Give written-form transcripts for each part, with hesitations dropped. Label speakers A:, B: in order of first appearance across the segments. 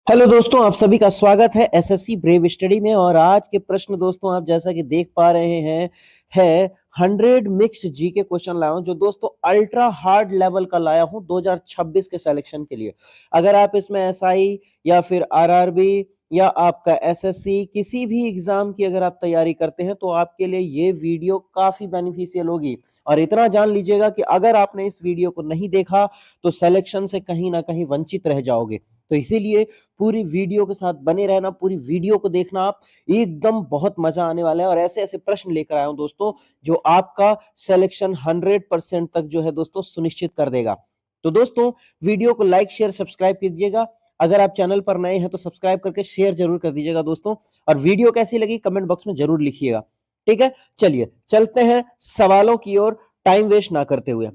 A: Hello दोस्तों, आप सभी का स्वागत है एसएससी ब्रेव स्टडी में। और आज के प्रश्न दोस्तों आप जैसा कि देख पा रहे हैं है 100 मिक्स्ड जी के क्वेश्चन लाया हूं, जो दोस्तों अल्ट्रा हार्ड लेवल का लाया हूं 2026 के सिलेक्शन के लिए। अगर आप इसमें एसआई या फिर आरआरबी या आपका एसएससी किसी भी एग्जाम की अगर आप तैयारी करते हैं तो आपके लिए ये वीडियो काफी बेनिफिशियल होगी। और इतना जान लीजिएगा कि अगर आपने इस वीडियो को नहीं देखा तो सिलेक्शन से कहीं ना कहीं वंचित रह जाओगे। तो इसीलिए पूरी वीडियो के साथ बने रहना, पूरी वीडियो को देखना, आप एकदम बहुत मजा आने वाला है। और ऐसे ऐसे प्रश्न लेकर आया हूं दोस्तों जो आपका सिलेक्शन 100% तक जो है दोस्तों सुनिश्चित कर देगा। तो दोस्तों वीडियो को लाइक शेयर सब्सक्राइब कीजिएगा। अगर आप चैनल पर नए हैं तो सब्सक्राइब करके शेयर जरूर कर दीजिएगा दोस्तों। और वीडियो कैसी लगी कमेंट बॉक्स में जरूर लिखिएगा। ठीक है, चलिए चलते हैं सवालों की ओर, टाइम वेस्ट ना करते हुए।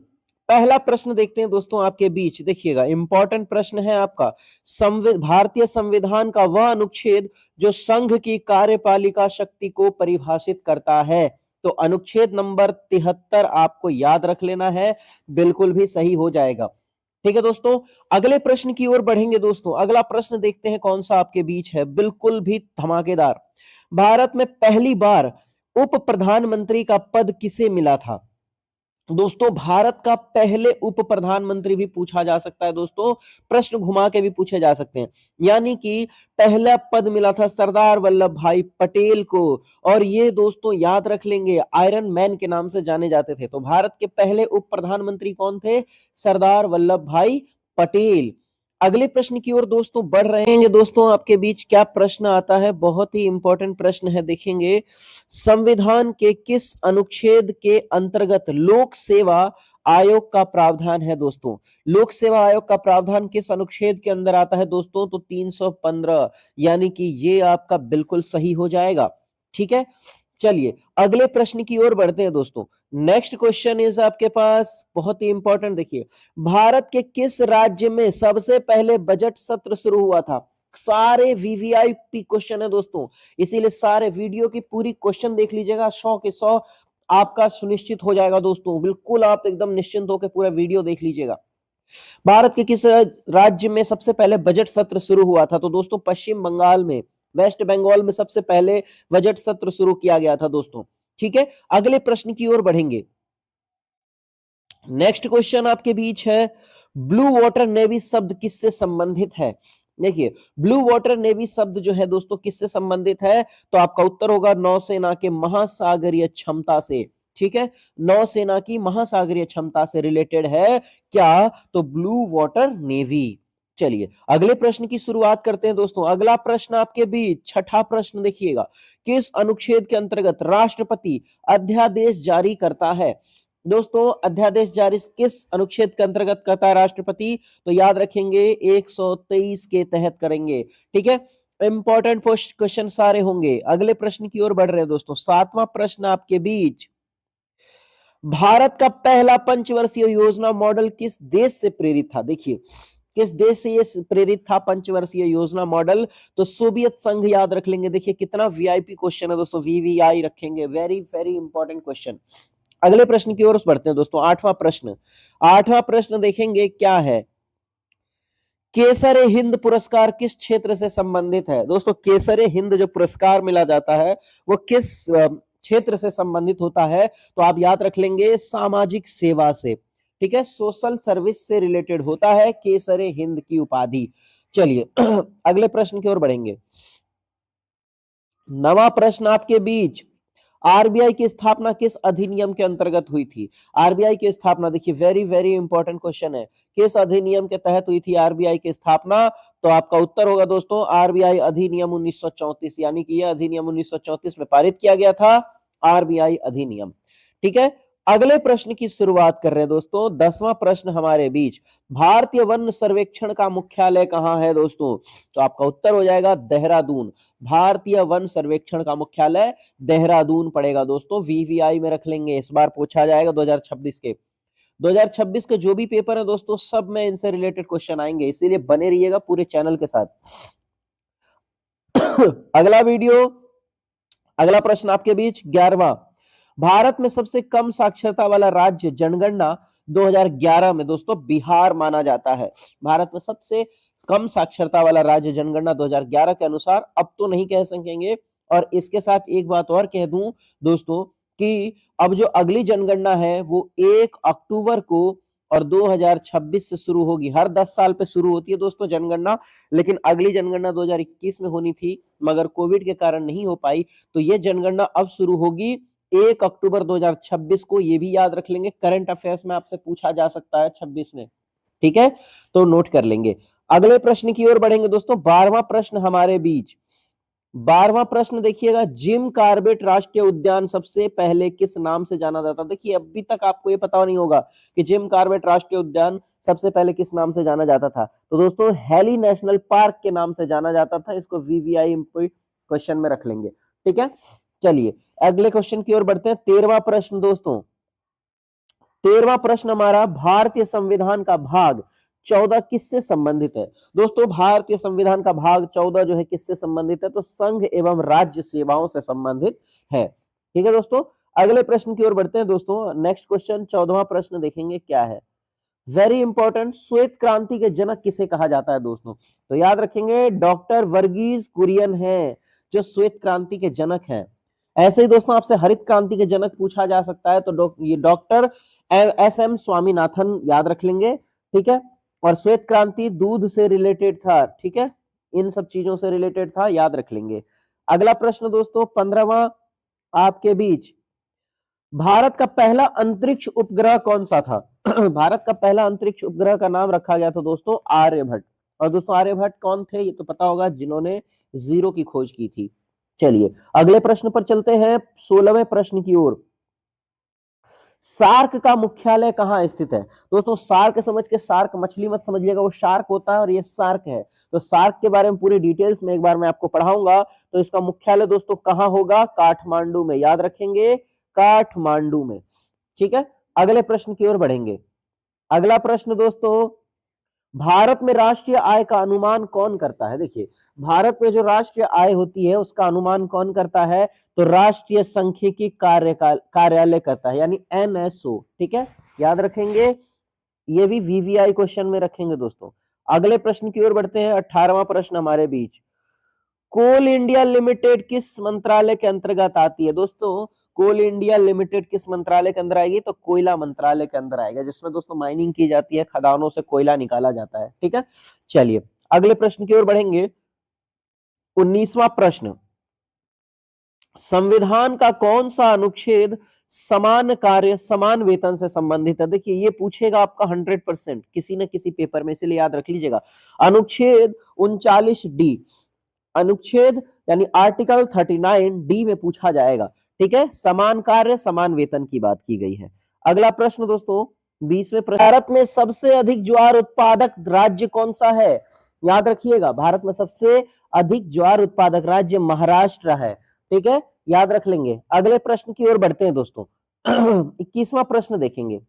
A: पहला प्रश्न देखते हैं दोस्तों आपके बीच। देखिएगा, इंपॉर्टेंट प्रश्न है आपका। भारतीय संविधान का वह अनुच्छेद जो संघ की कार्यपालिका शक्ति को परिभाषित करता है। तो अनुच्छेद नंबर 73 आपको याद रख लेना है, बिल्कुल भी सही हो जाएगा। ठीक है दोस्तों, अगले प्रश्न की ओर बढ़ेंगे दोस्तों। अगला प्रश्न देखते हैं कौन सा आपके बीच है, बिल्कुल भी धमाकेदार। भारत में पहली बार उप प्रधानमंत्री का पद किसे मिला था? दोस्तों भारत का पहले उप प्रधानमंत्री भी पूछा जा सकता है दोस्तों, प्रश्न घुमा के भी पूछे जा सकते हैं। यानी कि पहला पद मिला था सरदार वल्लभ भाई पटेल को। और ये दोस्तों याद रख लेंगे, आयरन मैन के नाम से जाने जाते थे। तो भारत के पहले उप प्रधानमंत्री कौन थे? सरदार वल्लभ भाई पटेल। अगले प्रश्न की ओर दोस्तों बढ़ रहे हैं दोस्तों। आपके बीच क्या प्रश्न आता है, बहुत ही इंपॉर्टेंट प्रश्न है, देखेंगे। संविधान के किस अनुच्छेद के अंतर्गत लोक सेवा आयोग का प्रावधान है दोस्तों? लोक सेवा आयोग का प्रावधान किस अनुच्छेद के अंदर आता है दोस्तों? तो 315। यानी कि ये आपका बिल्कुल सही हो जाएगा। ठीक है, चलिए अगले प्रश्न की ओर बढ़ते हैं दोस्तों। नेक्स्ट क्वेश्चन इज आपके पास बहुत ही इंपॉर्टेंट। देखिए, भारत के किस राज्य में सबसे पहले बजट सत्र शुरू हुआ था? सारे वीवीआईपी क्वेश्चन है दोस्तों, इसीलिए सारे वीडियो की पूरी क्वेश्चन देख लीजिएगा। 100 के 100 आपका सुनिश्चित हो जाएगा दोस्तों। बिल्कुल आप एकदम निश्चिंत होकर पूरा वीडियो देख लीजिएगा। भारत के किस राज्य में सबसे पहले बजट सत्र शुरू हुआ था? तो दोस्तों पश्चिम बंगाल में, वेस्ट बंगाल में सबसे पहले बजट सत्र शुरू किया गया था दोस्तों। ठीक है, अगले प्रश्न की ओर बढ़ेंगे। नेक्स्ट क्वेश्चन आपके बीच है, ब्लू वाटर नेवी शब्द किससे संबंधित है? देखिए, ब्लू वाटर नेवी शब्द जो है दोस्तों किससे संबंधित है? तो आपका उत्तर होगा नौसेना के महासागरीय क्षमता से। ठीक है, नौसेना की महासागरीय क्षमता से रिलेटेड है क्या? तो ब्लू वाटर नेवी। चलिए अगले प्रश्न की शुरुआत करते हैं दोस्तों। अगला प्रश्न आपके बीच छठा प्रश्न देखिएगा, किस अनुच्छेद के अंतर्गत राष्ट्रपति अध्यादेश जारी करता है? दोस्तों अध्यादेश जारी किस अनुच्छेद के अंतर्गत करता है राष्ट्रपति? तो याद रखेंगे 123 के तहत करेंगे। ठीक है, इंपॉर्टेंट क्वेश्चन सारे होंगे। अगले प्रश्न की ओर बढ़ रहे हैं दोस्तों। सातवां प्रश्न आपके बीच, भारत का पहला पंचवर्षीय योजना मॉडल किस देश से प्रेरित था? देखिए, किस देश से ये प्रेरित था पंचवर्षीय योजना मॉडल? तो सोवियत संघ याद रख लेंगे। देखिए कितना वीआईपी क्वेश्चन है दोस्तों, वीवीआई रखेंगे, वेरी वेरी इंपॉर्टेंट क्वेश्चन। अगले प्रश्न की ओर बढ़ते हैं दोस्तों। आठवां प्रश्न, आठवां प्रश्न देखेंगे क्या है, केसर हिंद पुरस्कार किस क्षेत्र से संबंधित है? दोस्तों केसर हिंद जो पुरस्कार मिला जाता है वो किस क्षेत्र से संबंधित होता है? तो आप याद रख लेंगे सामाजिक सेवा से। ठीक है, सोशल सर्विस से रिलेटेड होता है केसर हिंद की उपाधि। चलिए अगले प्रश्न की ओर बढ़ेंगे। नवा प्रश्न आपके बीच, आरबीआई की स्थापना किस अधिनियम के अंतर्गत हुई थी? आरबीआई की स्थापना, देखिए वेरी वेरी इंपॉर्टेंट क्वेश्चन है, किस अधिनियम के तहत हुई थी आरबीआई की स्थापना? तो आपका उत्तर होगा दोस्तों आरबीआई अधिनियम 1934। यानी कि यह अधिनियम 1934 में पारित किया गया था, आरबीआई अधिनियम। ठीक है, अगले प्रश्न की शुरुआत कर रहे हैं दोस्तों। 10वां प्रश्न हमारे बीच, भारतीय वन सर्वेक्षण का मुख्यालय कहां है दोस्तों? तो आपका उत्तर हो जाएगा देहरादून। भारतीय वन सर्वेक्षण का मुख्यालय देहरादून पड़ेगा दोस्तों। वीवीआई में रख लेंगे, इस बार पूछा जाएगा 2026 के। 2026 के जो भी पेपर है दोस्तों सब में इनसे रिलेटेड क्वेश्चन आएंगे, इसीलिए बने रहिएगा पूरे चैनल के साथ। अगला वीडियो, अगला प्रश्न आपके बीच 11वां, भारत में सबसे कम साक्षरता वाला राज्य जनगणना 2011 में दोस्तों बिहार माना जाता है। भारत में सबसे कम साक्षरता वाला राज्य जनगणना 2011 के अनुसार, अब तो नहीं कह सकेंगे। और इसके साथ एक बात और कह दूं दोस्तों कि अब जो अगली जनगणना है वो 1 अक्टूबर को और 2026 से शुरू होगी। हर 10 साल पे शुरू होती है दोस्तों जनगणना, लेकिन अगली जनगणना 2021 में होनी थी मगर कोविड के कारण नहीं हो पाई। तो ये जनगणना अब शुरू होगी 1 अक्टूबर 2026 को। ये भी याद रख लेंगे, करंट अफेयर्स में आपसे पूछा जा सकता है 26 में, ठीक है, तो नोट कर लेंगे। अगले प्रश्न की ओर बढ़ेंगे दोस्तों। 12वां प्रश्न हमारे बीच, 12वां प्रश्न देखिएगा, जिम कॉर्बेट राष्ट्रीय उद्यान सबसे पहले किस नाम से जाना जाता है? देखिए अभी तक आपको ये पता नहीं होगा कि जिम कॉर्बेट राष्ट्रीय उद्यान सबसे पहले किस नाम से जाना जाता था। तो दोस्तों हेली नेशनल पार्क के नाम से जाना जाता था। इसको वीवीआई क्वेश्चन में रख लेंगे, ठीक है। चलिए अगले क्वेश्चन की ओर बढ़ते हैं। 13वां प्रश्न दोस्तों, 13वां प्रश्न हमारा, भारतीय संविधान का भाग 14 किससे संबंधित है? दोस्तों भारतीय संविधान का भाग 14 जो है किससे संबंधित है? तो संघ एवं राज्य सेवाओं से संबंधित है, ठीक है दोस्तों। अगले प्रश्न की ओर बढ़ते हैं दोस्तों। नेक्स्ट क्वेश्चन 14वां प्रश्न देखेंगे क्या है। वेरी इंपॉर्टेंट, श्वेत क्रांति के जनक किसे कहा जाता है दोस्तों? तो याद रखेंगे डॉक्टर वर्गीज कुरियन है जो श्वेत क्रांति के जनक हैं। ऐसे ही दोस्तों आपसे हरित क्रांति के जनक पूछा जा सकता है, तो ये डॉक्टर एस.एम. स्वामीनाथन याद रख लेंगे, ठीक है। और श्वेत क्रांति दूध से रिलेटेड था, ठीक है, इन सब चीजों से रिलेटेड था, याद रख लेंगे। अगला प्रश्न दोस्तों 15वां आपके बीच, भारत का पहला अंतरिक्ष उपग्रह कौन सा था? भारत का पहला अंतरिक्ष उपग्रह का नाम रखा गया था दोस्तों आर्यभट्ट। और दोस्तों आर्यभट्ट कौन थे ये तो पता होगा, जिन्होंने जीरो की खोज की थी। चलिए अगले प्रश्न पर चलते हैं, 16वें प्रश्न की ओर। सार्क का मुख्यालय कहाँ स्थित है? दोस्तों सार्क समझ के, सार्क मछली मत समझिएगा, वो शार्क होता है और ये सार्क है। तो सार्क के बारे में पूरी डिटेल्स में एक बार मैं आपको पढ़ाऊंगा। तो इसका मुख्यालय दोस्तों कहाँ होगा? काठमांडू में, याद रखेंगे काठमांडू में, ठीक है। अगले प्रश्न की ओर बढ़ेंगे। अगला प्रश्न दोस्तों, भारत में राष्ट्रीय आय का अनुमान कौन करता है? देखिए भारत में जो राष्ट्रीय आय होती है उसका अनुमान कौन करता है? तो राष्ट्रीय सांख्यिकी कार्यालय करता है, यानी एनएसओ, ठीक है, याद रखेंगे। ये भी वीवीआई क्वेश्चन में रखेंगे दोस्तों। अगले प्रश्न की ओर बढ़ते हैं। 18वां प्रश्न हमारे बीच, कोल इंडिया लिमिटेड किस मंत्रालय के अंतर्गत आती है? दोस्तों कोल इंडिया लिमिटेड किस मंत्रालय के अंदर आएगी? तो कोयला मंत्रालय के अंदर आएगा, जिसमें दोस्तों माइनिंग की जाती है, खदानों से कोयला निकाला जाता है, ठीक है। चलिए अगले प्रश्न की ओर बढ़ेंगे। 19वां प्रश्न, संविधान का कौन सा अनुच्छेद समान कार्य समान वेतन से संबंधित है? देखिए ये पूछेगा आपका 100% किसी न किसी पेपर में, इसलिए याद रख लीजिएगा। अनुच्छेद 39D, अनुच्छेद यानी आर्टिकल 39 डी में पूछा जाएगा, ठीक है। समान कार्य समान वेतन की बात की गई है। अगला प्रश्न दोस्तों 20वें प्रश्न, भारत में सबसे अधिक ज्वार उत्पादक राज्य कौन सा है? याद रखिएगा भारत में सबसे अधिक ज्वार उत्पादक राज्य महाराष्ट्र है, ठीक है, याद रख लेंगे। अगले प्रश्न की ओर बढ़ते हैं दोस्तों। 21वां प्रश्न देखेंगे,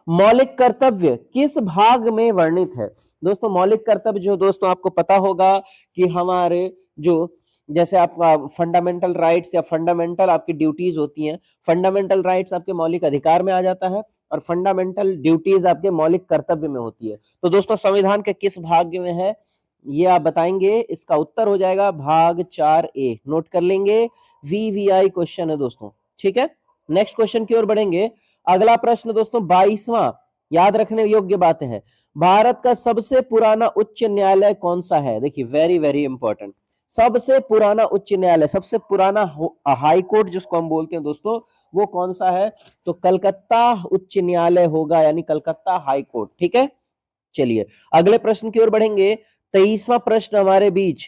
A: मौलिक कर्तव्य किस भाग में वर्णित है? दोस्तों मौलिक कर्तव्य जो दोस्तों आपको पता होगा कि हमारे जो, जैसे आपका फंडामेंटल राइट्स या फंडामेंटल आपकी ड्यूटीज होती हैं, फंडामेंटल राइट्स आपके मौलिक अधिकार में आ जाता है और फंडामेंटल ड्यूटीज आपके मौलिक कर्तव्य में होती है। तो दोस्तों संविधान के किस भाग में है ये आप बताएंगे, इसका उत्तर हो जाएगा भाग 4A, नोट कर लेंगे, वीवीआई क्वेश्चन है दोस्तों, ठीक है। नेक्स्ट क्वेश्चन की ओर बढ़ेंगे। अगला प्रश्न दोस्तों 22वां, याद रखने योग्य बातें हैं, भारत का सबसे पुराना उच्च न्यायालय कौन सा है? देखिए वेरी वेरी इंपॉर्टेंट, सबसे पुराना उच्च न्यायालय, सबसे पुराना हाई कोर्ट जिसको हम बोलते हैं दोस्तों, वो कौन सा है? तो कलकत्ता उच्च न्यायालय होगा, यानी कलकत्ता हाई कोर्ट, ठीक है। चलिए अगले प्रश्न की ओर बढ़ेंगे। 23वां प्रश्न हमारे बीच,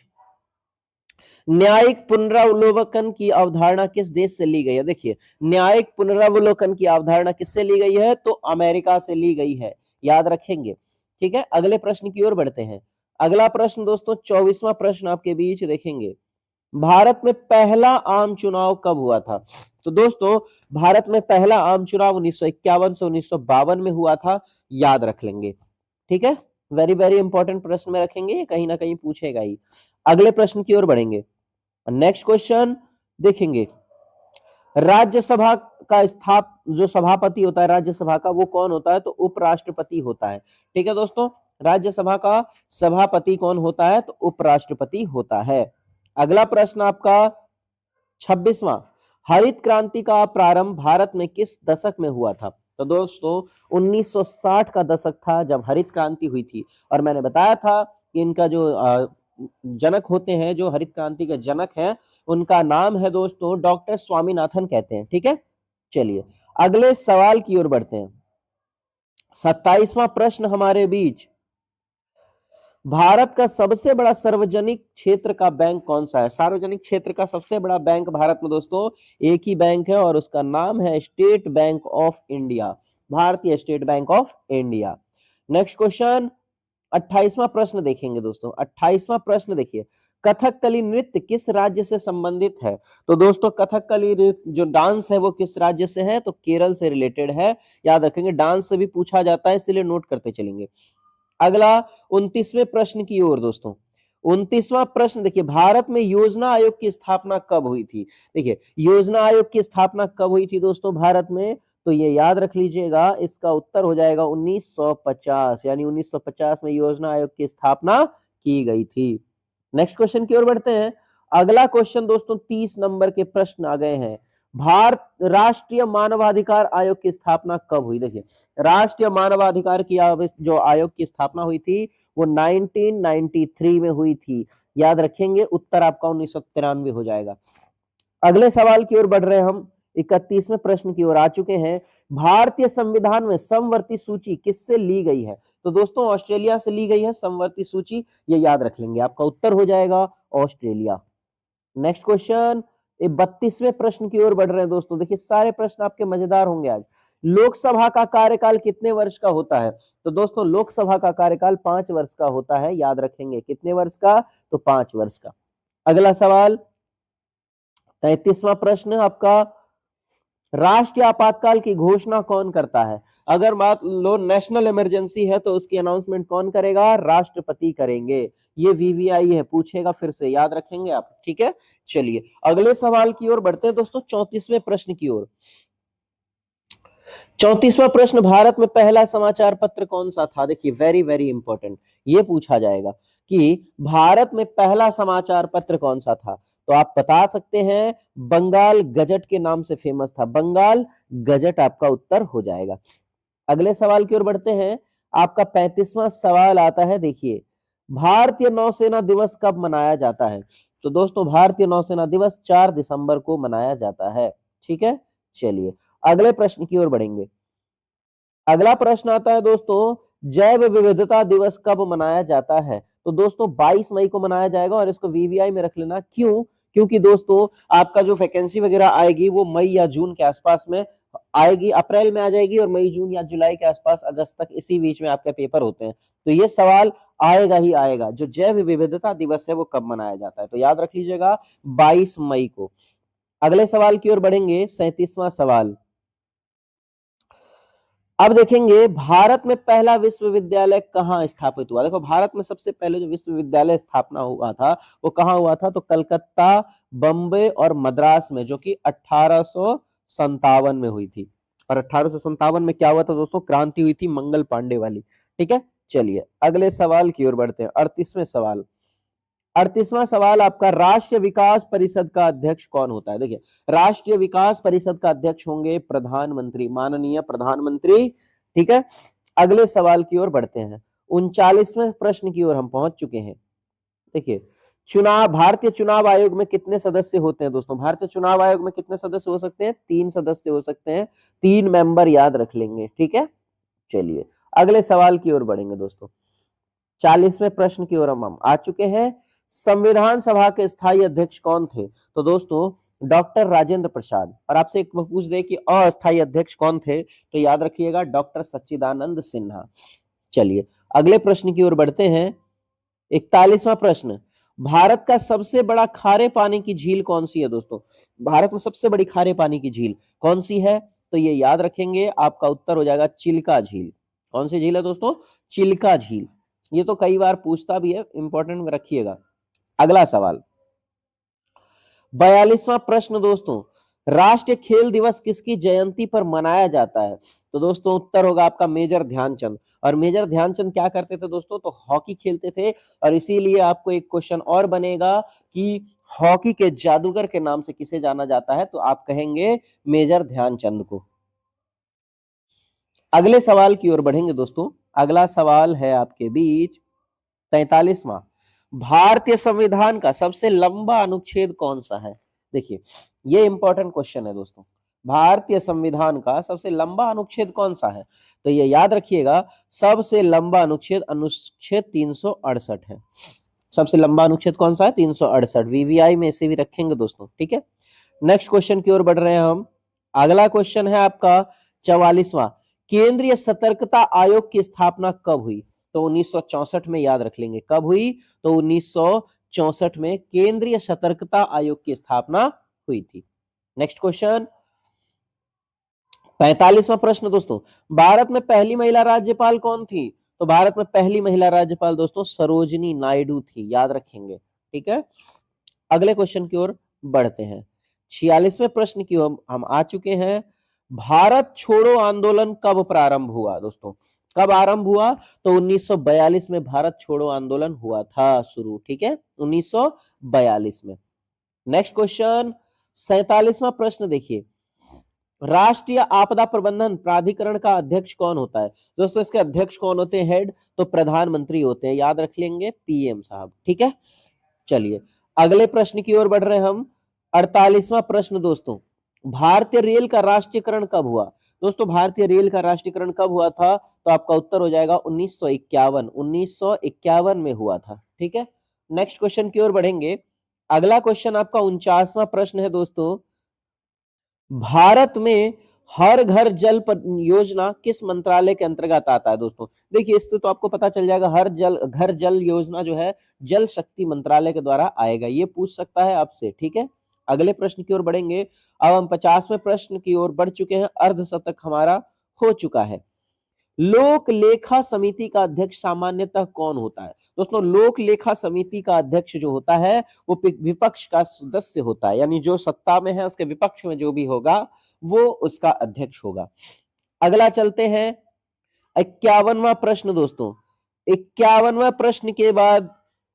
A: न्यायिक पुनरावलोकन की अवधारणा किस देश से ली गई है? देखिए न्यायिक पुनरावलोकन की अवधारणा किससे ली गई है? तो अमेरिका से ली गई है, याद रखेंगे, ठीक है। अगले प्रश्न की ओर बढ़ते हैं। अगला प्रश्न दोस्तों 24वां प्रश्न आपके बीच देखेंगे, भारत में पहला आम चुनाव कब हुआ था? तो दोस्तों भारत में पहला आम चुनाव 1951 से 1952 में हुआ था, याद रख लेंगे, ठीक है। वेरी वेरी इंपॉर्टेंट प्रश्न में रखेंगे, कहीं ना कहीं पूछेगा ही। अगले प्रश्न की ओर बढ़ेंगे। नेक्स्ट क्वेश्चन देखेंगे, राज्यसभा का जो सभापति होता है राज्यसभा का, वो कौन होता है? तो उपराष्ट्रपति होता है, ठीक है दोस्तों। राज्यसभा का सभापति कौन होता है? तो उपराष्ट्रपति होता है। अगला प्रश्न आपका 26वां, हरित क्रांति का प्रारंभ भारत में किस दशक में हुआ था? तो दोस्तों 1960 का दशक था जब हरित क्रांति हुई थी। और मैंने बताया था कि इनका जो जनक होते हैं, जो हरित क्रांति के जनक हैं, उनका नाम है दोस्तों डॉक्टर स्वामीनाथन कहते हैं। ठीक है, चलिए अगले सवाल की ओर बढ़ते हैं। 27वां प्रश्न हमारे बीच, भारत का सबसे बड़ा सार्वजनिक क्षेत्र का बैंक कौन सा है? सार्वजनिक क्षेत्र का सबसे बड़ा बैंक भारत में दोस्तों एक ही बैंक है और उसका नाम है स्टेट बैंक ऑफ इंडिया, भारतीय state bank of India. Next question 28वां प्रश्न देखेंगे दोस्तों। 28वां प्रश्न देखिए, कथकली नृत्य किस राज्य से संबंधित है? तो दोस्तों कथकली नृत्य जो डांस है वो किस राज्य से है? तो केरल से रिलेटेड है। याद रखेंगे, डांस से भी पूछा जाता है, इसलिए नोट करते चलेंगे। अगला 29वें प्रश्न की ओर दोस्तों। 29वां प्रश्न देखिए, भारत में योजना आयोग की स्थापना कब हुई थी? देखिए योजना आयोग की स्थापना कब हुई थी दोस्तों भारत में? तो ये याद रख लीजिएगा, इसका उत्तर हो जाएगा 1950, यानी 1950 में योजना आयोग की स्थापना की गई थी। नेक्स्ट क्वेश्चन की ओर बढ़ते हैं। अगला क्वेश्चन दोस्तों 30 नंबर के प्रश्न आ गए हैं। भारत राष्ट्रीय मानवाधिकार आयोग की स्थापना कब हुई? देखिए राष्ट्रीय मानवाधिकार की जो आयोग की स्थापना हुई थी वो 1993 में हुई थी। याद रखेंगे, उत्तर आपका 1993 हो जाएगा। अगले सवाल की ओर बढ़ रहे हैं हम, 31वें प्रश्न की ओर आ चुके हैं। भारतीय संविधान में समवर्ती सूची किससे ली गई है? तो दोस्तों ऑस्ट्रेलिया से ली गई है समवर्ती सूची, ये याद रख लेंगे, आपका उत्तर हो जाएगा ऑस्ट्रेलिया। नेक्स्ट क्वेश्चन 32वें प्रश्न की ओर बढ़ रहे हैं दोस्तों। देखिए सारे प्रश्न आपके मजेदार होंगे आज। लोकसभा का कार्यकाल कितने वर्ष का होता है? तो दोस्तों लोकसभा का कार्यकाल 5 वर्ष का होता है। याद रखेंगे कितने वर्ष का? तो 5 वर्ष का। अगला सवाल 33वां प्रश्न आपका, राष्ट्रीय आपातकाल की घोषणा कौन करता है? अगर मान लो नेशनल इमरजेंसी है तो उसकी अनाउंसमेंट कौन करेगा? राष्ट्रपति करेंगे। ये वीवीआई है, पूछेगा फिर से, याद रखेंगे आप। ठीक है, चलिए अगले सवाल की ओर बढ़ते हैं दोस्तों, 34वें प्रश्न की ओर। 34वां प्रश्न, भारत में पहला समाचार पत्र कौन सा था? देखिए वेरी वेरी इंपॉर्टेंट, ये पूछा जाएगा कि भारत में पहला समाचार पत्र कौन सा था। तो आप बता सकते हैं बंगाल गजट के नाम से फेमस था, बंगाल गजट आपका उत्तर हो जाएगा। अगले सवाल की ओर बढ़ते हैं। आपका 35वां सवाल आता है, देखिए भारतीय नौसेना दिवस कब मनाया जाता है? तो दोस्तों भारतीय नौसेना दिवस 4 दिसंबर को मनाया जाता है। ठीक है, चलिए अगले प्रश्न की ओर बढ़ेंगे। अगला प्रश्न आता है दोस्तों, जैव विविधता दिवस कब मनाया जाता है? तो दोस्तों 22 मई को मनाया जाएगा और इसको वीवीआई में रख लेना। क्यों? क्योंकि दोस्तों आपका जो वैकेंसी वगैरह आएगी वो मई या जून के आसपास में आएगी, अप्रैल में आ जाएगी और मई जून या जुलाई के आसपास, अगस्त तक, इसी बीच में आपके पेपर होते हैं। तो ये सवाल आएगा ही आएगा, जो जैव विविधता दिवस है वो कब मनाया जाता है? तो याद रख लीजिएगा 22 मई को। अगले सवाल की ओर बढ़ेंगे, 37वां सवाल। अब देखेंगे भारत में पहला विश्वविद्यालय कहाँ स्थापित हुआ? देखो भारत में सबसे पहले जो विश्वविद्यालय स्थापना हुआ था वो कहाँ हुआ था? तो कलकत्ता, बम्बई और मद्रास में, जो कि 1857 में हुई थी। और 1857 में क्या हुआ था दोस्तों? क्रांति हुई थी मंगल पांडे वाली। ठीक है, चलिए अगले सवाल की ओर बढ़ते हैं। 38वें सवाल। 38वां सवाल आपका, राष्ट्रीय विकास परिषद का अध्यक्ष कौन होता है? देखिए राष्ट्रीय विकास परिषद का अध्यक्ष होंगे प्रधानमंत्री, माननीय प्रधानमंत्री। ठीक है, अगले सवाल की ओर बढ़ते हैं। 39वें प्रश्न की ओर हम पहुंच चुके हैं। देखिए चुनाव, भारतीय चुनाव आयोग में कितने सदस्य होते हैं दोस्तों? भारतीय चुनाव आयोग में कितने सदस्य हो सकते हैं? 3 सदस्य हो सकते हैं, 3 मेंबर याद रख लेंगे। ठीक है, चलिए अगले सवाल की ओर बढ़ेंगे दोस्तों। 40वें प्रश्न की ओर हम आ चुके हैं। संविधान सभा के स्थायी अध्यक्ष कौन थे? तो दोस्तों डॉक्टर राजेंद्र प्रसाद। और आपसे एक पूछ दे कि अस्थायी अध्यक्ष कौन थे, तो याद रखिएगा डॉक्टर सच्चिदानंद सिन्हा। चलिए अगले प्रश्न की ओर बढ़ते हैं। 41वां प्रश्न, भारत का सबसे बड़ा खारे पानी की झील कौन सी है दोस्तों? भारत में सबसे बड़ी खारे पानी की झील कौन सी है? तो ये याद रखेंगे, आपका उत्तर हो जाएगा चिल्का झील। कौन सी झील है दोस्तों? चिल्का झील। ये तो कई बार पूछता भी है, इंपॉर्टेंट में रखिएगा। अगला सवाल 42वां प्रश्न दोस्तों, राष्ट्रीय खेल दिवस किसकी जयंती पर मनाया जाता है? तो दोस्तों उत्तर होगा आपका मेजर ध्यानचंद। और मेजर ध्यानचंद क्या करते थे दोस्तों, तो हॉकी खेलते थे। और इसीलिए आपको एक क्वेश्चन और बनेगा कि हॉकी के जादूगर के नाम से किसे जाना जाता है, तो आप कहेंगे मेजर ध्यानचंद को। अगले सवाल की ओर बढ़ेंगे दोस्तों। अगला सवाल है आपके बीच 43वां। भारतीय संविधान का सबसे लंबा अनुच्छेद कौन सा है? देखिए ये इंपॉर्टेंट क्वेश्चन है दोस्तों। भारतीय संविधान का सबसे लंबा अनुच्छेद कौन सा है? तो ये याद रखिएगा, सबसे लंबा अनुच्छेद अनुच्छेद 368 है। सबसे लंबा अनुच्छेद कौन सा है? 368। वीवीआई में इसे भी रखेंगे दोस्तों, ठीक है। नेक्स्ट क्वेश्चन की ओर बढ़ रहे हैं हम। अगला क्वेश्चन है आपका 44वां। केंद्रीय सतर्कता आयोग की स्थापना कब हुई? तो 1964 में, याद रख लेंगे कब हुई, तो 1964 में केंद्रीय सतर्कता आयोग की स्थापना हुई थी। नेक्स्ट क्वेश्चन 45वां प्रश्न दोस्तों। भारत में पहली महिला राज्यपाल कौन थी? तो भारत में पहली महिला राज्यपाल दोस्तों सरोजिनी नायडू थी, याद रखेंगे, ठीक है। अगले क्वेश्चन की ओर बढ़ते हैं। 46वें प्रश्न की ओर हम आ चुके हैं। भारत छोड़ो आंदोलन कब प्रारंभ हुआ दोस्तों? कब आरंभ हुआ? तो 1942 में भारत छोड़ो आंदोलन हुआ था शुरू, ठीक है, 1942 में। नेक्स्ट क्वेश्चन 47वां प्रश्न देखिए। राष्ट्रीय आपदा प्रबंधन प्राधिकरण का अध्यक्ष कौन होता है? दोस्तों इसके अध्यक्ष कौन होते हैं? हेड, तो प्रधानमंत्री होते हैं, याद रख लेंगे पीएम साहब, ठीक है। चलिए अगले प्रश्न की ओर बढ़ रहे हैं हम। 48वां प्रश्न दोस्तों। भारतीय रेल का राष्ट्रीयकरण कब हुआ? दोस्तों भारतीय रेल का राष्ट्रीयकरण कब हुआ था? तो आपका उत्तर हो जाएगा 1951। 1951 में हुआ था, ठीक है। नेक्स्ट क्वेश्चन की ओर बढ़ेंगे। अगला क्वेश्चन आपका 49वां प्रश्न है दोस्तों। भारत में हर घर जल योजना किस मंत्रालय के अंतर्गत आता है दोस्तों? देखिए इससे तो आपको पता चल जाएगा, हर जल घर जल योजना जो है जल शक्ति मंत्रालय के द्वारा आएगा, ये पूछ सकता है आपसे, ठीक है। अगले प्रश्न की ओर बढ़ेंगे। अब हम 50वें प्रश्न की ओर बढ़ चुके हैं, अर्धशतक हमारा हो चुका है। लोक लेखा समिति का अध्यक्ष सामान्यतः कौन होता है? दोस्तों लोक लेखा समिति का अध्यक्ष जो होता है वो विपक्ष का सदस्य होता है, यानी जो सत्ता में है उसके विपक्ष में जो भी होगा वो उसका अध्यक्ष होगा। अगला चलते हैं 51वां प्रश्न दोस्तों। 51वां प्रश्न के बाद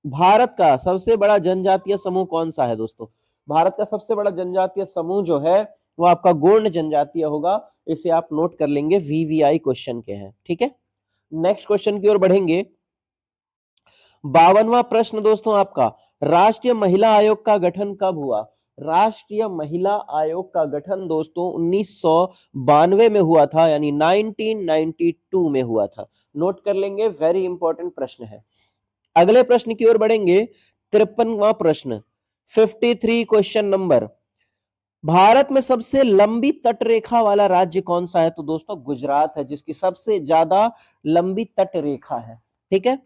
A: भारत का सबसे बड़ा जनजातीय समूह कौन सा है दोस्तों? भारत का सबसे बड़ा जनजातीय समूह जो है वो आपका गोंड जनजातीय होगा। इसे आप नोट कर लेंगे, वीवीआई क्वेश्चन के हैं, ठीक है। नेक्स्ट क्वेश्चन की ओर बढ़ेंगे। 52वां प्रश्न दोस्तों आपका। राष्ट्रीय महिला आयोग का गठन कब हुआ? राष्ट्रीय महिला आयोग का गठन दोस्तों 1992 में हुआ था, यानी 1992 में हुआ था, नोट कर लेंगे, वेरी इंपॉर्टेंट प्रश्न है। अगले प्रश्न की ओर बढ़ेंगे। 53वां प्रश्न, 53 क्वेश्चन नंबर। भारत में सबसे लंबी तट रेखा वाला राज्य कौन सा है? तो दोस्तों गुजरात है, जिसकी सबसे ज्यादा लंबी तट रेखा है, ठीक है।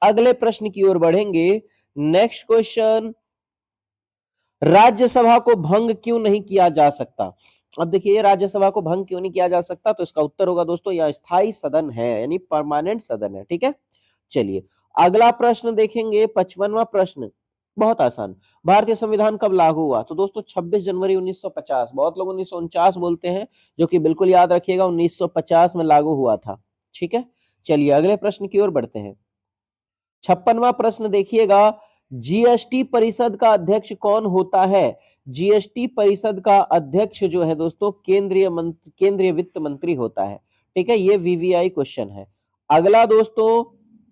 A: अगले प्रश्न की ओर बढ़ेंगे। नेक्स्ट क्वेश्चन, राज्यसभा को भंग क्यों नहीं किया जा सकता? अब देखिए राज्यसभा को भंग क्यों नहीं किया जा सकता, तो इसका उत्तर होगा दोस्तों यह स्थायी सदन है, यानी परमानेंट सदन है, ठीक है। चलिए अगला प्रश्न देखेंगे, 55वां प्रश्न, बहुत आसान। भारतीय संविधान कब लागू हुआ? तो दोस्तों 26 जनवरी 1950। बहुत लोग 1949 बोलते हैं, जो कि बिल्कुल याद रखिएगा 1950 में लागू हुआ था, ठीक है। चलिए अगले प्रश्न की ओर बढ़ते हैं। 56वां प्रश्न देखिएगा। जीएसटी परिषद का अध्यक्ष कौन होता है? जीएसटी परिषद का अध्यक्ष जो है दोस्तों केंद्रीय वित्त मंत्री होता है, ठीक है। ये वीवीआई क्वेश्चन है। अगला दोस्तों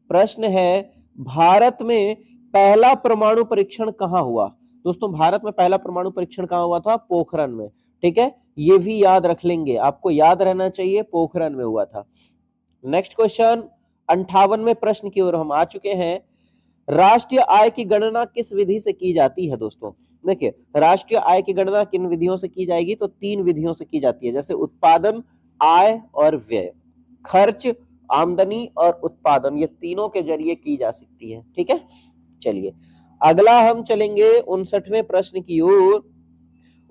A: प्रश्न है, भारत में पहला परमाणु परीक्षण कहां हुआ? दोस्तों भारत में पहला परमाणु परीक्षण कहां हुआ था? पोखरण में, ठीक है। ये भी याद रख लेंगे, आपको याद रहना चाहिए, पोखरण में हुआ था। नेक्स्ट क्वेश्चन 58वें प्रश्न की ओर हम आ चुके हैं। राष्ट्रीय आय की गणना किस विधि से की जाती है दोस्तों? देखिए राष्ट्रीय आय की गणना किन विधियों से की जाएगी? तो 3 विधियों से की जाती है, जैसे उत्पादन, आय और व्यय। खर्च, आमदनी और उत्पादन, ये तीनों के जरिए की जा सकती है, ठीक है। चलिए अगला हम चलेंगे 59वें प्रश्न की ओर।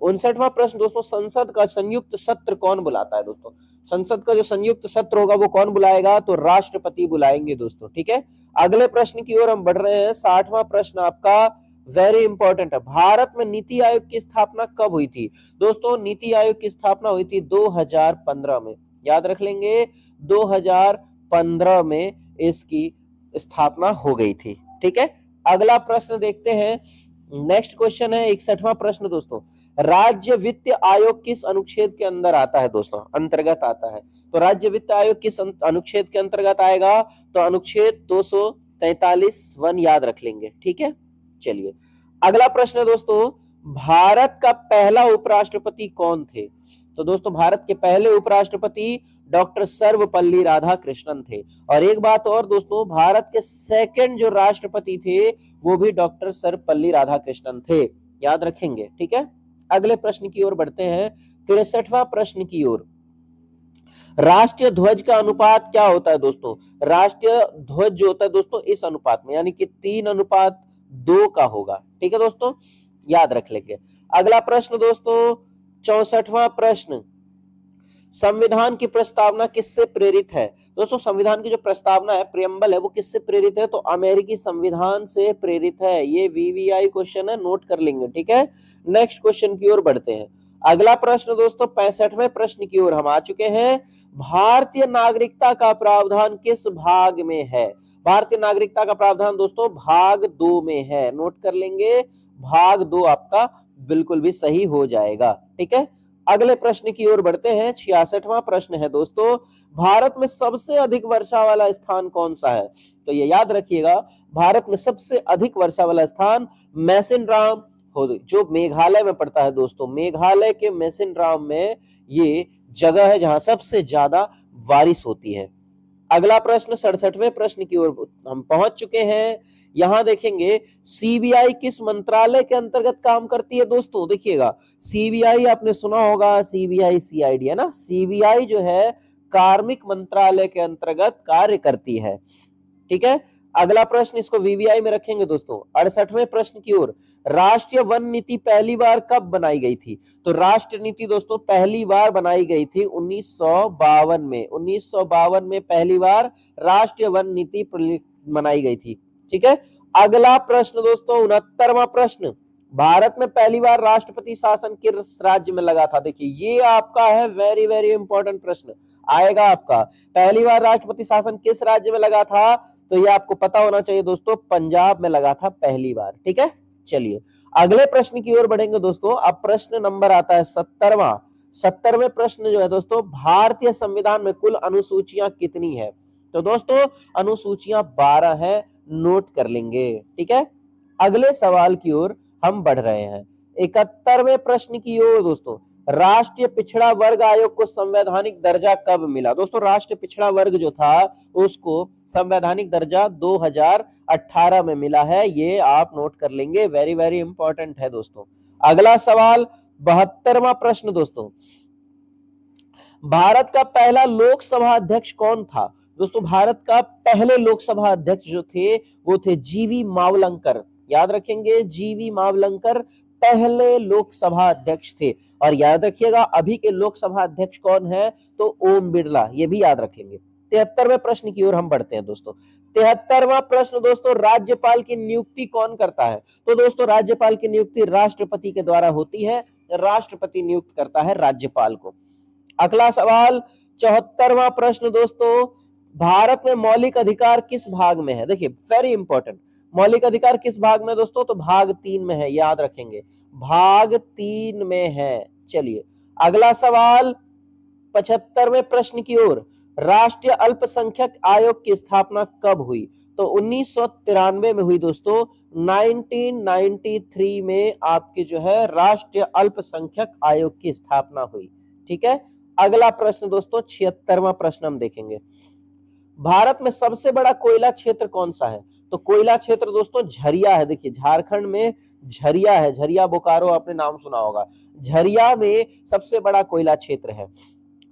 A: 59वां प्रश्न दोस्तों, संसद का संयुक्त सत्र कौन बुलाता है दोस्तों? संसद का जो संयुक्त सत्र होगा वो कौन बुलाएगा? तो राष्ट्रपति बुलाएंगे दोस्तों, ठीक है। अगले प्रश्न की ओर हम बढ़ रहे हैं। 60वां प्रश्न आपका वेरी इंपॉर्टेंट है। भारत में नीति आयोग की स्थापना कब हुई थी? दोस्तों नीति आयोग की स्थापना हुई थी 2015 में, याद रख लेंगे 2015 में इसकी स्थापना हो गई थी। ठीक है, अगला प्रश्न देखते हैं। नेक्स्ट क्वेश्चन है 61वां प्रश्न दोस्तों, राज्य वित्त आयोग किस अनुच्छेद के अंदर आता है दोस्तों, अंतर्गत आता है? तो राज्य वित्त आयोग किस अनुच्छेद के अंतर्गत आएगा? तो अनुच्छेद 243(1) याद रख लेंगे। ठीक है, चलिए अगला प्रश्न है दोस्तों, भारत का पहला उपराष्ट्रपति कौन थे? तो दोस्तों भारत के पहले उपराष्ट्रपति डॉक्टर सर्वपल्ली राधाकृष्णन थे। और एक बात और दोस्तों, भारत के सेकंड जो राष्ट्रपति थे वो भी डॉक्टर सर्वपल्ली राधाकृष्णन थे, याद रखेंगे। ठीक है, अगले प्रश्न की ओर बढ़ते हैं, 63वां प्रश्न की ओर। राष्ट्रीय ध्वज का अनुपात क्या होता है दोस्तों? राष्ट्रीय ध्वज जो होता है दोस्तों इस अनुपात में, यानी कि 3:2 का होगा। ठीक है दोस्तों, याद रख लेंगे। अगला प्रश्न दोस्तों 64वां प्रश्न, संविधान की प्रस्तावना किससे प्रेरित है? दोस्तों संविधान की जो प्रस्तावना है, प्रियम्बल है, वो किससे प्रेरित है? तो अमेरिकी संविधान से प्रेरित है। ये वीवीआई क्वेश्चन है, नोट कर लेंगे। ठीक है, नेक्स्ट क्वेश्चन की ओर बढ़ते हैं। अगला प्रश्न दोस्तों 65वें प्रश्न की ओर हम आ चुके हैं। भारतीय नागरिकता का प्रावधान किस भाग में है? भारतीय नागरिकता का प्रावधान दोस्तों भाग 2 में है, नोट कर लेंगे। भाग 2 आपका बिल्कुल भी सही हो जाएगा। ठीक है, अगले प्रश्न की ओर बढ़ते हैं। 66वां प्रश्न है दोस्तों, भारत में सबसे अधिक वर्षा वाला स्थान कौन सा है? तो ये याद रखिएगा, भारत में सबसे अधिक वर्षा वाला स्थान मैसिनराम जो मेघालय में पड़ता है दोस्तों। मेघालय के मैसिनराम में ये जगह है जहां सबसे ज्यादा बारिश होती है। अगला प्रश्न 67वें प्रश्न की ओर हम पहुंच चुके हैं। यहां देखेंगे सीबीआई किस मंत्रालय के अंतर्गत काम करती है दोस्तों? देखिएगा, सीबीआई आपने सुना होगा, सीबीआई सीआईडी है ना। सीबीआई जो है कार्मिक मंत्रालय के अंतर्गत कार्य करती है। ठीक है, अगला प्रश्न इसको वीवीआई में रखेंगे दोस्तों। 68वें प्रश्न की ओर, राष्ट्रीय वन नीति पहली बार कब बनाई गई थी? तो राष्ट्रीय नीति दोस्तों पहली बार बनाई गई थी 1952 में। 1952 में पहली बार राष्ट्रीय वन नीति बनाई गई थी। ठीक है, अगला प्रश्न दोस्तों 69वां प्रश्न, भारत में पहली बार राष्ट्रपति शासन किस राज्य में लगा था? देखिए ये आपका है वेरी वेरी इंपॉर्टेंट प्रश्न आएगा आपका। पहली बार राष्ट्रपति शासन किस राज्य में लगा था? तो ये आपको पता होना चाहिए दोस्तों, पंजाब में लगा था पहली बार। ठीक है, चलिए अगले प्रश्न की ओर बढ़ेंगे दोस्तों। अब प्रश्न नंबर आता है 70वां। 70वें प्रश्न जो है दोस्तों, भारतीय संविधान में कुल अनुसूचियां कितनी है? तो दोस्तों अनुसूचियां 12 है, नोट कर लेंगे। ठीक है, अगले सवाल की ओर हम बढ़ रहे हैं। 71वें प्रश्न की ओर दोस्तों, राष्ट्रीय पिछड़ा वर्ग आयोग को संवैधानिक दर्जा कब मिला? दोस्तों राष्ट्रीय पिछड़ा वर्ग जो था उसको संवैधानिक दर्जा 2018 में मिला है, ये आप नोट कर लेंगे, वेरी वेरी इंपॉर्टेंट है दोस्तों। अगला सवाल 72वां प्रश्न दोस्तों, भारत का पहला लोकसभा अध्यक्ष कौन था? दोस्तों भारत का पहले लोकसभा अध्यक्ष जो थे वो थे जीवी मावलंकर, याद रखेंगे, जीवी मावलंकर पहले लोकसभा अध्यक्ष थे। और याद रखिएगा अभी के लोकसभा अध्यक्ष कौन है? तो ओम बिरला, ये भी याद रख लेंगे। 73वें प्रश्न की ओर हम बढ़ते हैं दोस्तों। 73वां प्रश्न दोस्तों, राज्यपाल की नियुक्ति कौन करता है? तो दोस्तों राज्यपाल की नियुक्ति राष्ट्रपति के द्वारा होती है, राष्ट्रपति नियुक्त करता है राज्यपाल को। अगला सवाल 74वां प्रश्न दोस्तों, भारत में मौलिक अधिकार किस भाग में है? देखिए वेरी इंपॉर्टेंट, मौलिक अधिकार किस भाग में दोस्तों? तो भाग 3 में है, याद रखेंगे, भाग 3 में है। चलिए अगला सवाल 75वें प्रश्न की ओर, राष्ट्रीय अल्पसंख्यक आयोग की स्थापना कब हुई? तो 1993 में हुई दोस्तों। 1993 में आपकी जो है राष्ट्रीय अल्पसंख्यक आयोग की स्थापना हुई। ठीक है, अगला प्रश्न दोस्तों 76वां प्रश्न हम देखेंगे, भारत में सबसे बड़ा कोयला क्षेत्र कौन सा है? तो कोयला क्षेत्र दोस्तों झरिया है। देखिए झारखंड में झरिया है, झरिया बोकारो आपने नाम सुना होगा, झरिया में सबसे बड़ा कोयला क्षेत्र है।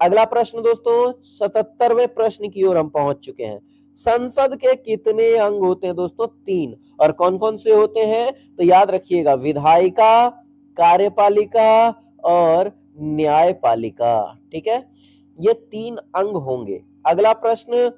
A: अगला प्रश्न दोस्तों 77वें प्रश्न की ओर हम पहुंच चुके हैं। संसद के कितने अंग होते हैं दोस्तों? 3। और कौन कौन से होते हैं? तो याद रखिएगा, विधायिका, कार्यपालिका और न्यायपालिका। ठीक है, ये 3 अंग होंगे। अगला प्रश्न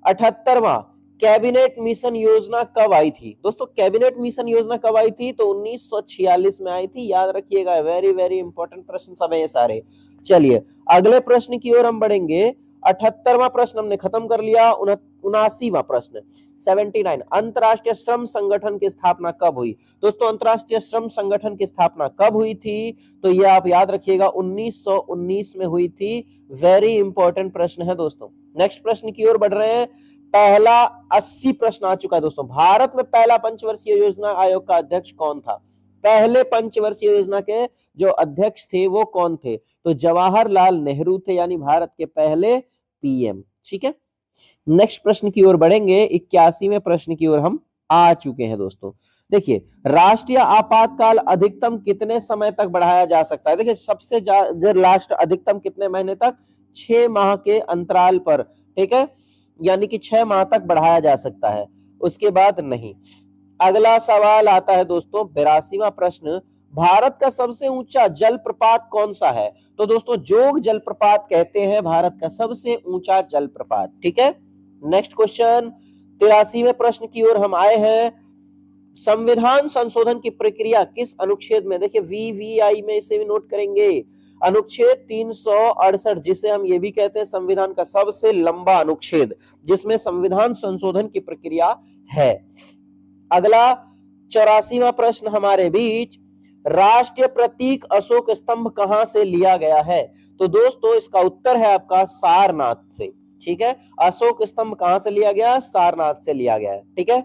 A: 78वां, कैबिनेट मिशन योजना कब आई थी? दोस्तों कैबिनेट मिशन योजना कब आई थी? तो 1946 में आई थी, याद रखिएगा, वेरी वेरी इंपॉर्टेंट प्रश्न सब है ये सारे। चलिए अगले प्रश्न की ओर हम बढ़ेंगे। 78वां प्रश्न हमने खत्म कर लिया। 79वां प्रश्न 79, अंतरराष्ट्रीय श्रम संगठन की स्थापना कब हुई? दोस्तों अंतरराष्ट्रीय श्रम संगठन की स्थापना कब हुई थी? तो ये आप याद रखिएगा 1919 में हुई थी। वेरी इंपॉर्टेंट प्रश्न है दोस्तों। नेक्स्ट प्रश्न की ओर बढ़ रहे हैं। पहला 80 प्रश्न आ चुका है दोस्तों। भारत में पहला पंचवर्षीय योजना आयोग का अध्यक्ष कौन था? पहले पंचवर्षीय योजना के जो अध्यक्ष थे वो कौन थे? तो जवाहरलाल नेहरू थे, यानी भारत के पहले पीएम। ठीक है, नेक्स्ट प्रश्न की ओर बढ़ेंगे। 81वें प्रश्न की ओर हम आ चुके हैं दोस्तों। देखिए राष्ट्रीय आपातकाल अधिकतम कितने समय तक बढ़ाया जा सकता है? देखिए सबसे लास्ट अधिकतम कितने महीने तक? 6 माह के अंतराल पर। ठीक है, यानी कि 6 माह तक बढ़ाया जा सकता है, उसके बाद नहीं। अगला सवाल आता है दोस्तों 82वां प्रश्न, भारत का सबसे ऊंचा जलप्रपात कौन सा है? तो दोस्तों जोग जलप्रपात कहते हैं भारत का सबसे ऊंचा जलप्रपात। ठीक है, नेक्स्ट क्वेश्चन 83वें प्रश्न की ओर हम आए हैं। संविधान संशोधन की प्रक्रिया किस अनुच्छेद में? देखिए वीवीआई में इसे भी नोट करेंगे। अनुच्छेद 368, जिसे हम ये भी कहते हैं संविधान का सबसे लंबा अनुच्छेद, जिसमें संविधान संशोधन की प्रक्रिया है। अगला 84वां प्रश्न हमारे बीच, राष्ट्रीय प्रतीक अशोक स्तंभ कहां से लिया गया है? तो दोस्तों इसका उत्तर है आपका सारनाथ से। ठीक है, अशोक स्तंभ कहां से लिया गया? सारनाथ से लिया गया है। ठीक है,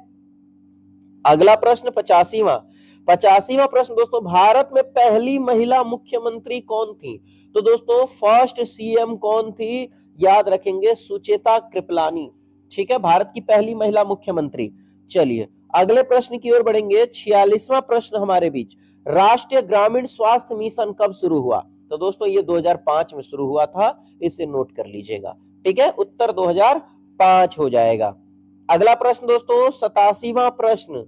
A: अगला प्रश्न 85वां प्रश्न दोस्तों, भारत में पहली महिला मुख्यमंत्री कौन थी? तो दोस्तों फर्स्ट सीएम कौन थी? याद रखेंगे सुचेता कृपलानी। ठीक है, भारत की पहली महिला मुख्यमंत्री। चलिए अगले प्रश्न की ओर बढ़ेंगे। 46वां प्रश्न हमारे बीच, राष्ट्रीय ग्रामीण स्वास्थ्य मिशन कब शुरू हुआ? तो दोस्तों ये 2005 में शुरू हुआ था, इसे नोट कर लीजिएगा। ठीक है, उत्तर 2005 हो जाएगा। अगला प्रश्न दोस्तों 87वां प्रश्न,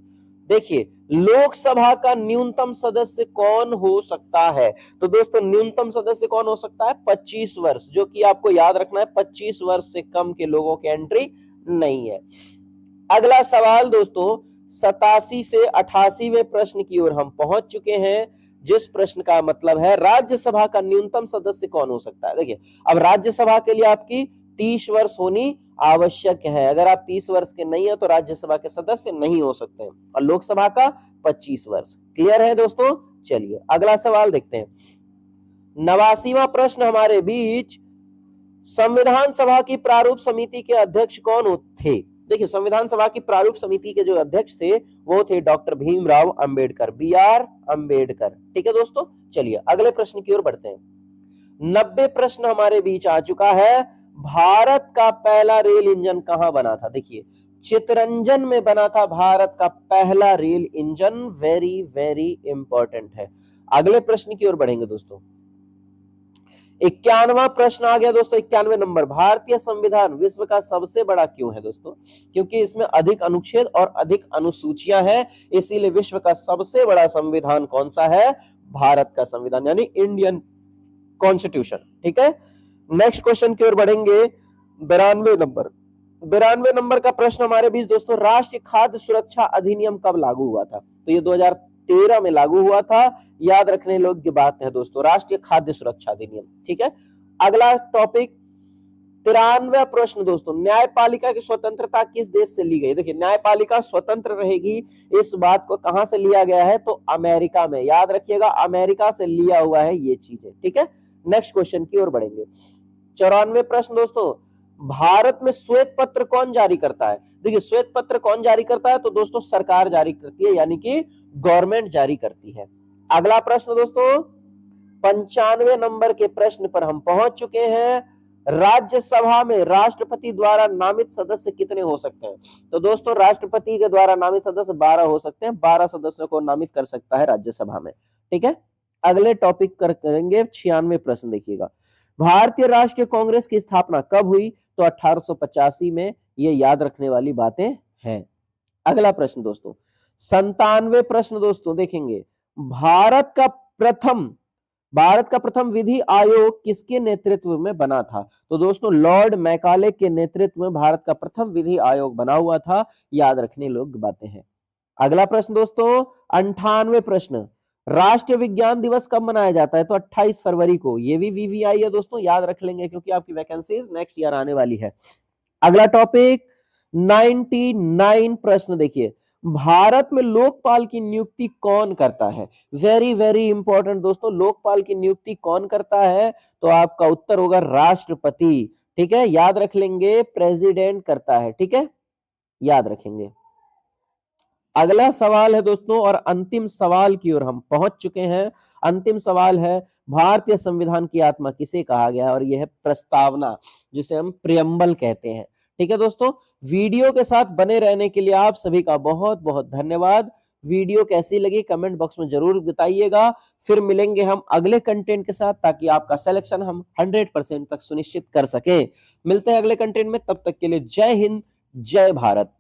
A: देखिए लोकसभा का न्यूनतम सदस्य कौन हो सकता है? तो दोस्तों न्यूनतम सदस्य कौन हो सकता है? 25 वर्ष, जो कि आपको याद रखना है 25 वर्ष से कम के लोगों की एंट्री नहीं है। अगला सवाल दोस्तों 87 से 88वें प्रश्न की ओर हम पहुंच चुके हैं, जिस प्रश्न का मतलब है राज्यसभा का न्यूनतम सदस्य कौन हो सकता है। देखिए अब राज्यसभा के लिए आपकी 30 वर्ष होनी आवश्यक है। अगर आप 30 वर्ष के नहीं है तो राज्यसभा के सदस्य नहीं हो सकते हैं, और लोकसभा का 25 वर्ष। क्लियर है दोस्तों? चलिए अगला सवाल देखते हैं। 89वां प्रश्न हमारे बीच, संविधान सभा की प्रारूप समिति के अध्यक्ष कौन थे? देखिए संविधान सभा की प्रारूप समिति के जो अध्यक्ष थे वो थे डॉक्टर भीमराव अंबेडकर, BR अंबेडकर। ठीक है दोस्तों, चलिए अगले प्रश्न की ओर बढ़ते हैं। 90 प्रश्न हमारे बीच आ चुका है। भारत का पहला रेल इंजन कहां बना था? देखिए चितरंजन में बना था भारत का पहला rail engine. Very very important है। अगले प्रश्न की ओर बढ़ेंगे दोस्तों। 91वां प्रश्न आ गया दोस्तों, 91 नंबर, भारतीय संविधान विश्व का सबसे बड़ा क्यों है? दोस्तों क्योंकि इसमें अधिक अनुच्छेद और अधिक अनुसूचियां हैं, इसीलिए विश्व का सबसे बड़ा संविधान कौन सा है? भारत का संविधान, यानी इंडियन कॉन्स्टिट्यूशन। ठीक है, नेक्स्ट क्वेश्चन की ओर बढ़ेंगे। 92 नंबर का प्रश्न हमारे बीच दोस्तों, राष्ट्रीय खाद्य सुरक्षा अधिनियम कब लागू हुआ था? तो ये 2013 में लागू हुआ था। याद रखने योग्य बात है दोस्तों, राष्ट्रीय खाद्य सुरक्षा अधिनियम। ठीक है, अगला टॉपिक 93वां प्रश्न दोस्तों, न्यायपालिका की स्वतंत्रता किस देश से ली गई? देखिए न्यायपालिका स्वतंत्र रहेगी, इस बात को कहां से लिया गया है? तो अमेरिका में। याद रखिएगा अमेरिका से लिया हुआ है ये चीजें। ठीक है, नेक्स्ट क्वेश्चन की ओर बढ़ेंगे। 94 प्रश्न दोस्तों, भारत में श्वेत पत्र कौन जारी करता है? देखिए श्वेत पत्र कौन जारी करता है? तो दोस्तों सरकार जारी करती है, यानी कि गवर्नमेंट जारी करती है। अगला प्रश्न दोस्तों 95 नंबर के प्रश्न पर हम पहुंच चुके हैं। राज्यसभा में राष्ट्रपति द्वारा नामित सदस्य कितने हो सकते हैं? तो दोस्तों राष्ट्रपति के द्वारा नामित सदस्य 12 हो सकते हैं। 12 सदस्यों को नामित कर सकता है राज्यसभा में। ठीक है, अगले टॉपिक करेंगे 96 प्रश्न। देखिएगा भारतीय राष्ट्रीय कांग्रेस की स्थापना कब हुई? तो 1885 में। ये याद रखने वाली बातें हैं। अगला प्रश्न दोस्तों 97 प्रश्न दोस्तों देखेंगे, भारत का प्रथम विधि आयोग किसके नेतृत्व में बना था? तो दोस्तों लॉर्ड मैकाले के नेतृत्व में भारत का प्रथम विधि आयोग बना हुआ था। याद रखने योग्य बातें हैं। अगला प्रश्न दोस्तों 98 प्रश्न, राष्ट्रीय विज्ञान दिवस कब मनाया जाता है? तो 28 फरवरी को। ये भी वीवीआई है दोस्तों, याद रख लेंगे क्योंकि आपकी वैकेंसीज नेक्स्ट ईयर आने वाली है। अगला टॉपिक 99 प्रश्न देखिए, भारत में लोकपाल की नियुक्ति कौन करता है? वेरी वेरी इंपॉर्टेंट दोस्तों, लोकपाल की नियुक्ति कौन करता है? तो आपका उत्तर होगा राष्ट्रपति। ठीक है, याद रख लेंगे, प्रेसिडेंट करता है। ठीक है, याद रखेंगे। अगला सवाल है दोस्तों, और अंतिम सवाल की ओर हम पहुंच चुके हैं। अंतिम सवाल है, भारतीय संविधान की आत्मा किसे कहा गया है? और यह है प्रस्तावना, जिसे हम प्रियम्बल कहते हैं। ठीक है दोस्तों, वीडियो के साथ बने रहने के लिए आप सभी का बहुत बहुत धन्यवाद। वीडियो कैसी लगी कमेंट बॉक्स में जरूर बताइएगा। फिर मिलेंगे हम अगले कंटेंट के साथ, ताकि आपका सिलेक्शन हम 100% तक सुनिश्चित कर सके। मिलते हैं अगले कंटेंट में, तब तक के लिए जय हिंद, जय भारत।